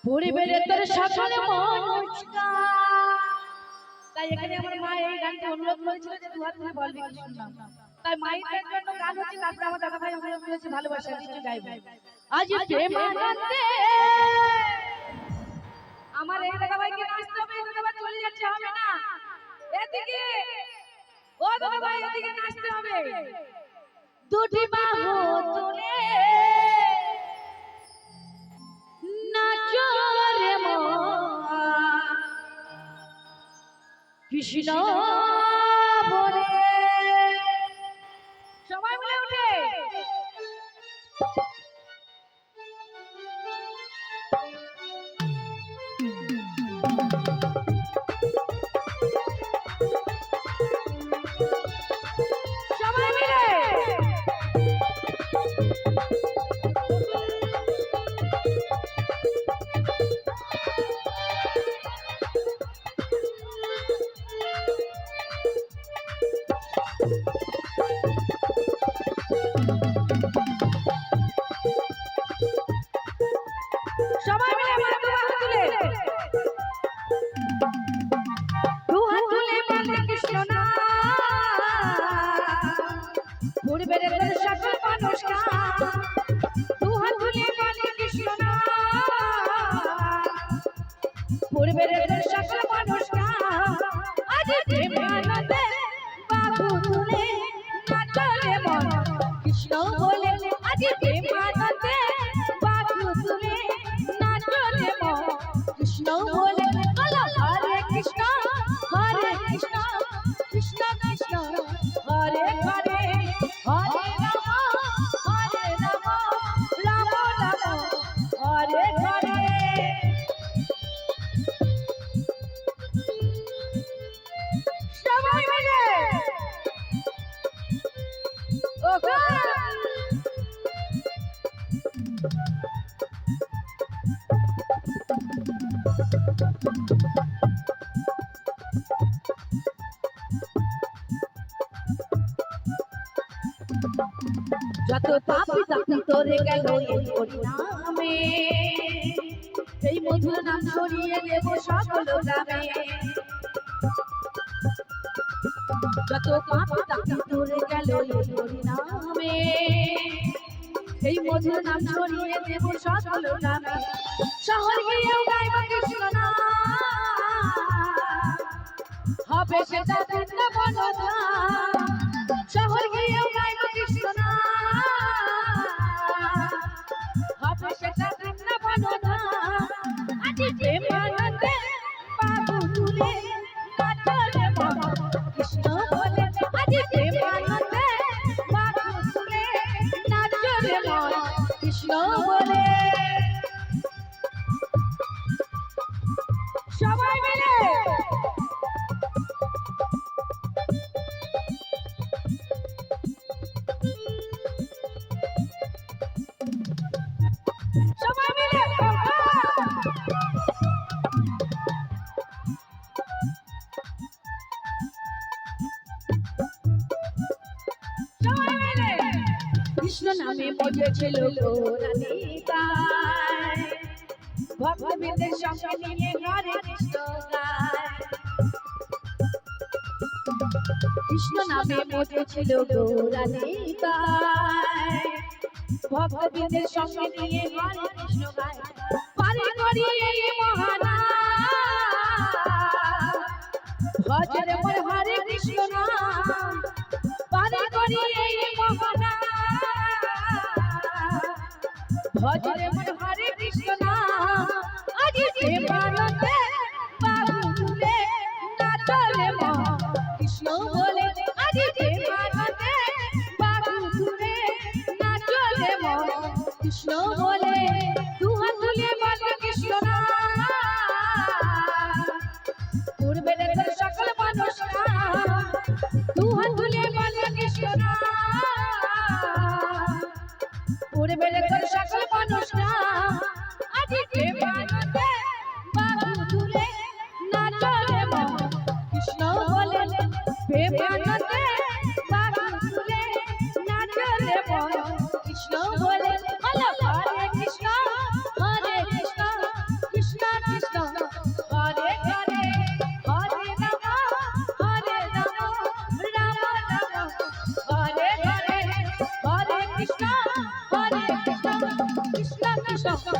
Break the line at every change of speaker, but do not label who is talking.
পরিবারের তোর সকলে মনস্কা। তাই এখানে আমার মা এই গানটা অনুরোধ করেছিল যে দু হাত তুলে বলবি কিছু না। তাই মায়ের জন্য গান হচ্ছে, তারপরে আমার দাদা ভাই অনুরোধ করেছে ভালোবাসা কিছু গাইবে। আজ প্রেমানন্দে আমার এই দাদা ভাইকে নাচতে হবে, দাদা ভাই চলে যাচ্ছে হবে না, এদিকে ও দাদা ভাই এদিকে নাচতে হবে। দুটি বাহু তুলে নাচো রে মা কৃষ্ণ বলে, সবাই মিলে উঠে সবাই মিলে সবাই মিলে মা দু হাত তুলে বলে কৃষ্ণ না পূর্বের সকল মানুষকা। দু হাত তুলে বলে কৃষ্ণ না পূর্বের সকল মানুষকা। আজ প্রেমানন্দে বাহু তুলে নাচো রে মন কৃষ্ণ বলে। আজ প্রেমানন্দে বাহু তুলে নাচো রে মন কৃষ্ণ বলে। বলো হরে কৃষ্ণ কৃষ্ণ কৃষ্ণ হরে হরে, হরে রাম রাম রাম হরে হরে। সবাই মিলে ওগো যত পাপি তাপি তোরে গেল এই হরিনামে, এই মধুর নাম ছড়িয়ে দেব সকল গ্রামে। যত পাপি তাপি তোরে গেল এই হরিনামে, এই মধুর নাম ছড়িয়ে দেব সকল গ্রামে। শহর গিয়েও গাইব কৃষ্ণ নাম, হবে সেটা বৃন্দাবন ধাম। শহর গিয়েও গাইব কৃষ্ণ নাম, হবে সেটা বৃন্দাবন ধাম। আজ প্রেমানন্দে বাহু তুলে নাচো রে মন কৃষ্ণ বলে। আজ প্রেমানন্দে বাহু তুলে নাচো রে মন কৃষ্ণ বলে। সবাই মিলে সবাই মিলে কৃষ্ণ নামে মজেছিল গৌরানিতায়, ভক্তবৃন্দের সঙ্গে নিয়ে ঘরে কৃষ্ণ গায়। কৃষ্ণ নামে মজেছিল গৌরানিতায়, ভক্তবৃন্দের সঙ্গে নিয়ে ঘরে কৃষ্ণ গায়। পারে করি এই মহানা ভজরে মোর হরে কৃষ্ণ নাম। পারে করি এই মহানা ভজরে মোর হরে কৃষ্ণ নাম। আজ প্রেমানন্দে বাহু তুলে নাচো রে মন কৃষ্ণ বলে। আজ প্রেমানন্দে বাহু তুলে নাচো রে মন কৃষ্ণ বলে। দু হাত তুলে বলে কৃষ্ণ নাম পূর্বের সকল মানুষরা। দু হাত তুলে বলে কৃষ্ণ নাম পূর্বের সকল মানুষরা। আজ প্রেমানন্দে বাহু তুলে নাচো রে মন কৃষ্ণ বলে। প্রেমানন্দে বাহু তুলে নাচো রে মন কৃষ্ণ বলে। হরে কৃষ্ণ কৃষ্ণ